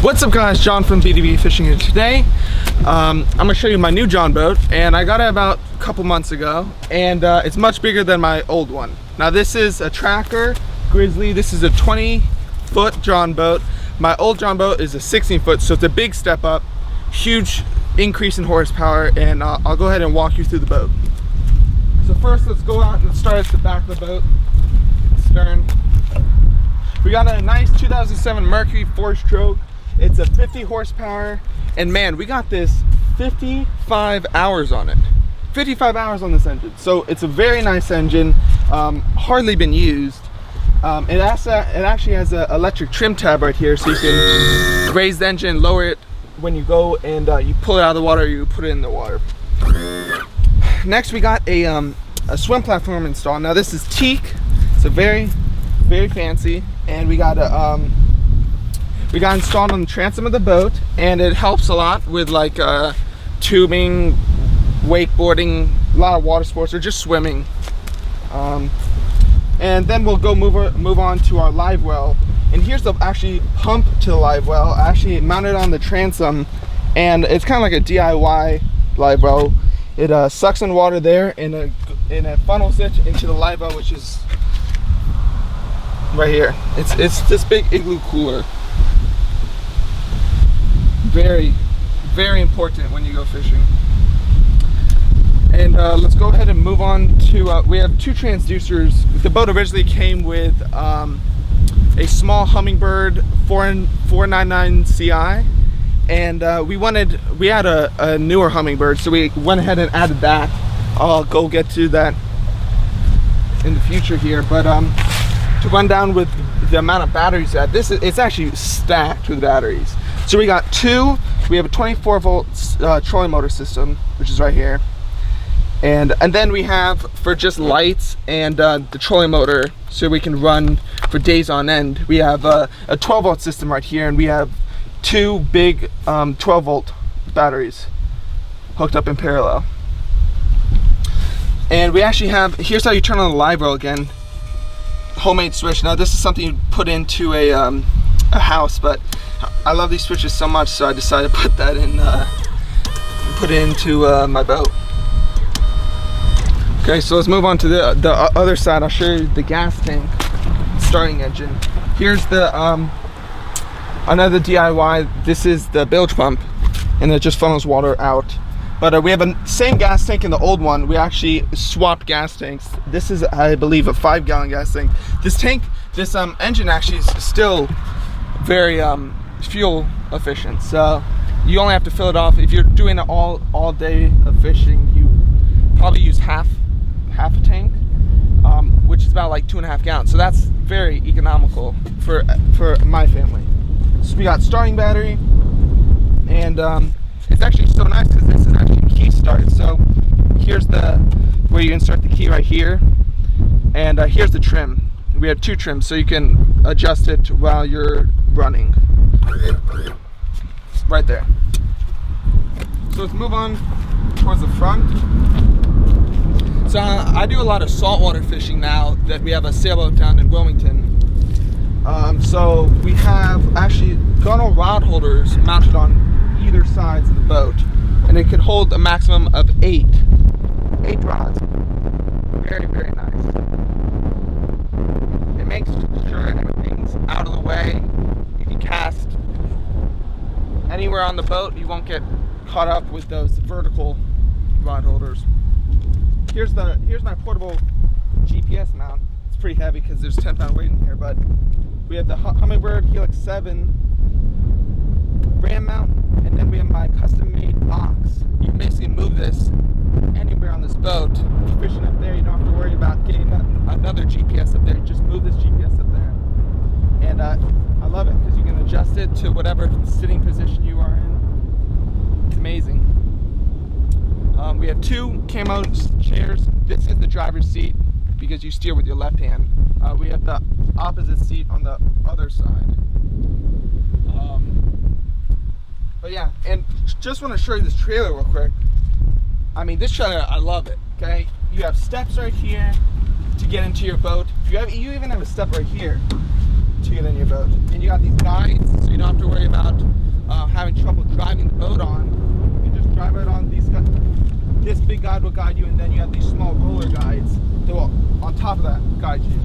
What's up guys, John from BDB Fishing here. Today I'm gonna show you my new John boat, and I got it about a couple months ago, and it's much bigger than my old one. Now this is a Tracker Grizzly. This is a 20-foot John boat. My old John boat is a 16-foot, so it's a big step up, huge increase in horsepower, and I'll go ahead and walk you through the boat. So first, let's go out and start at the back of the boat, stern. We got a nice 2007 Mercury 4-stroke. It's a 50 horsepower, and man, we got this 55 hours on it. 55 hours on this engine. So it's a very nice engine, hardly been used. It actually has an electric trim tab right here, so you can raise the engine, lower it when you go, and you pull it out of the water, or you put it in the water. Next, we got a swim platform installed. Now this is teak. It's a very fancy, and we got installed on the transom of the boat, and it helps a lot with like tubing, wakeboarding, a lot of water sports, or just swimming. And then we'll go move on to our live well. And here's the actually pump to the live well, actually mounted on the transom, and it's kind of like a DIY live well. It sucks in water there, and it funnels it into the live well, which is right here. It's this big igloo cooler. Very important when you go fishing. And let's go ahead and move on to we have two transducers. The boat originally came with a small Humminbird 499 CI, and we had a newer Humminbird, so we went ahead and added that. I'll go get to that in the future here, but to run down with the amount of batteries that it's actually stacked with batteries. So we got we have a 24-volt trolling motor system, which is right here, and then we have for just lights and the trolling motor, so we can run for days on end. We have a 12-volt system right here, and we have two big 12-volt batteries hooked up in parallel. And we actually have, here's how you turn on the live well again. Homemade switch. Now this is something you put into a house, but I love these switches so much, so I decided to put that in, put it into my boat. Okay, so let's move on to the other side. I'll show you the gas tank starting engine. Here's the another DIY. This is the bilge pump, and it just funnels water out. But we have a same gas tank in the old one. We actually swapped gas tanks. This is, I believe, a 5-gallon gas tank. This engine actually is still very fuel efficient. So you only have to fill it off. If you're doing it all day of fishing, you probably use half a tank, which is about like 2.5 gallons. So that's very economical for my family. So we got starting battery, and it's actually so nice because this is actually key start. So here's where you insert the key right here, and here's the trim. We have two trims, so you can adjust it while you're running. Right there. So let's move on towards the front. So I do a lot of saltwater fishing now that we have a sailboat down in Wilmington. So we have actually gunnel rod holders mounted on either sides of the boat, and it could hold a maximum of 8 rods. Very nice. It makes sure everything's out of the way. You can cast anywhere on the boat. You won't get caught up with those vertical rod holders. Here's my portable GPS mount. It's pretty heavy because there's 10-pound weight in here, but we have the Humminbird Helix 7 ram mount, and then we have my custom-made box. You can basically move this anywhere on this boat. If you're fishing up there, you don't have to worry about getting another GPS up there. Just move this GPS up there. And I love it because you can adjust it to whatever sitting position you are in. It's amazing. We have two camo chairs. This is the driver's seat because you steer with your left hand. We have the opposite seat on the other side. But yeah, and just want to show you this trailer real quick. I mean, this trailer, I love it. Okay, you have steps right here to get into your boat. You even have a step right here to get in your boat. And you got these guides, so you don't have to worry about boat on. You just drive it on these guys. This big guide will guide you, and then you have these small roller guides that will, on top of that, guide you.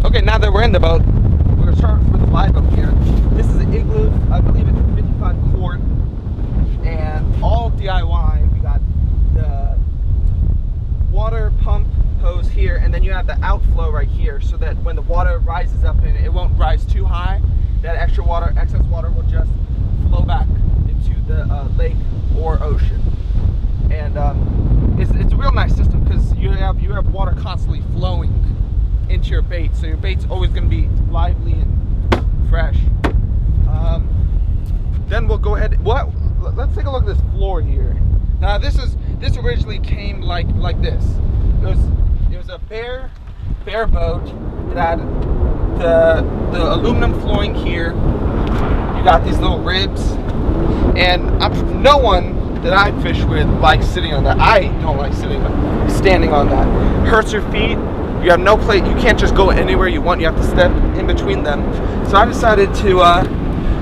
Okay, now that we're in the boat, we're gonna start with the live boat here. This is an Igloo. I believe it's 55 quart, and all DIY. We got the water pump hose here, and then you have the outflow right here, so that when the water rises up in it, it won't rise too high. That excess water will just flow back into the lake or ocean. And it's a real nice system because you have water constantly flowing into your bait, so your bait's always going to be lively and fresh. Then we'll go ahead. Let's take a look at this floor here. Now this originally came like this. It was a bare boat that had the aluminum flooring here. You got these little ribs, and no one that I fish with likes sitting on that. I don't like standing on that. Hurts your feet. You have no place. You can't just go anywhere you want. You have to step in between them. So I decided to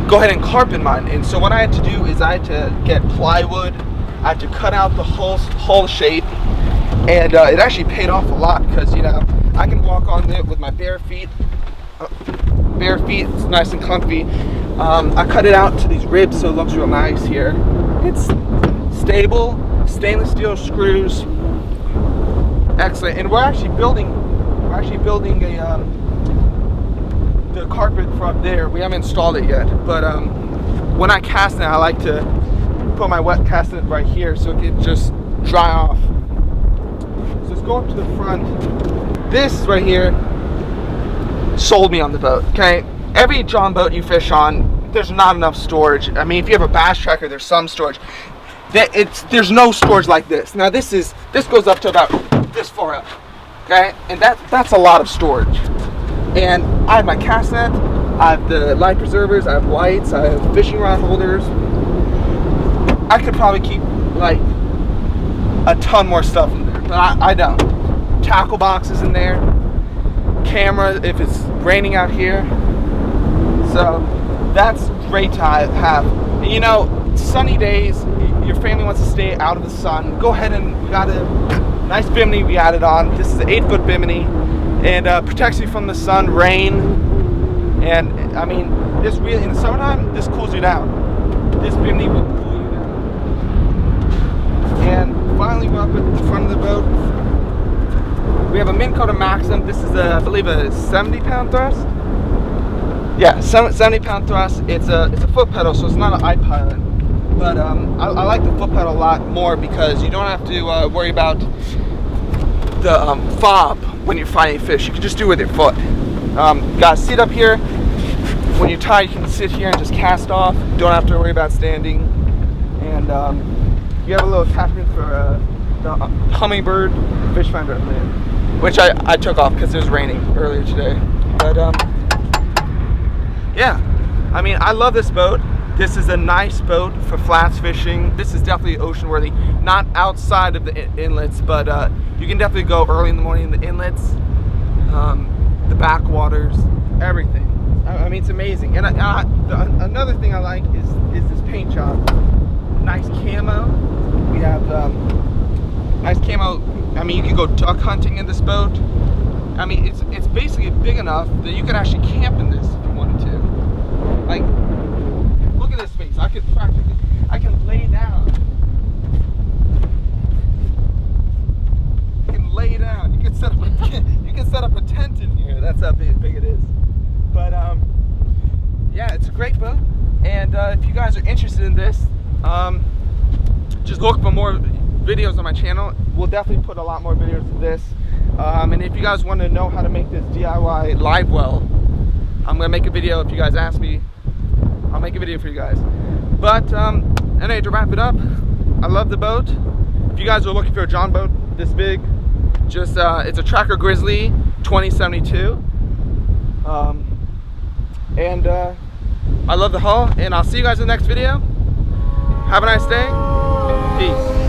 go ahead and carpet mine. And so what I had to do is I had to get plywood. I had to cut out the hull shape, and it actually paid off a lot because I can walk on it with my bare feet. It's nice and comfy. I cut it out to these ribs so it looks real nice here. It's stable, stainless steel screws, excellent. And we're actually building the carpet from there. We haven't installed it yet, but when I cast it, I like to put my wet cast it right here so it can just dry off. So let's go up to the front. This right here sold me on the boat. Okay, every John boat you fish on, there's not enough storage. I mean, if you have a bass tracker, there's some storage. There's no storage like this. Now this goes up to about this far up. Okay, and that's a lot of storage. And I have my cast net, I have the life preservers, I have lights, I have fishing rod holders. I could probably keep like a ton more stuff in there, but I don't. Tackle boxes in there, camera if it's raining out here. So that's great to have. And sunny days, your family wants to stay out of the sun, go ahead, and we got a nice bimini we added on. This is an 8-foot bimini, and protects you from the sun, rain, and I mean, this really, in the summertime, this cools you down. This bimini will cool you down. And finally, we're up at the front of the boat. We have a Minn Kota Maxim. This is I believe a 70-pound thrust. Yeah, 70-pound thrust. It's a foot pedal, so it's not an iPilot. But I like the foot pedal a lot more because you don't have to worry about the fob when you're finding fish. You can just do it with your foot. Got a seat up here. When you're tired, you can sit here and just cast off. Don't have to worry about standing. And you have a little attachment for the hummingbird fish finder, which I took off because it was raining earlier today. But yeah, I mean, I love this boat. This is a nice boat for flats fishing. This is definitely ocean worthy, not outside of the inlets, but you can definitely go early in the morning in the inlets, the backwaters, everything. I mean, it's amazing. And another thing I like is this paint job. Nice camo. We have nice camo. I mean, you can go duck hunting in this boat. I mean, it's basically big enough that you can actually camp in this if you wanted to. Like, look at this space. I can lay down. You can lay down. You can set up a tent in here. That's how big it is. But yeah, it's a great boat. And if you guys are interested in this, just look for more videos on my channel. We'll definitely put a lot more videos of this. And if you guys want to know how to make this DIY live well, I'm gonna make a video. If you guys ask me, I'll make a video for you guys. But anyway, to wrap it up, I love the boat. If you guys are looking for a John boat this big, just it's a Tracker Grizzly 2072. And I love the hull, and I'll see you guys in the next video. Have a nice day. Peace.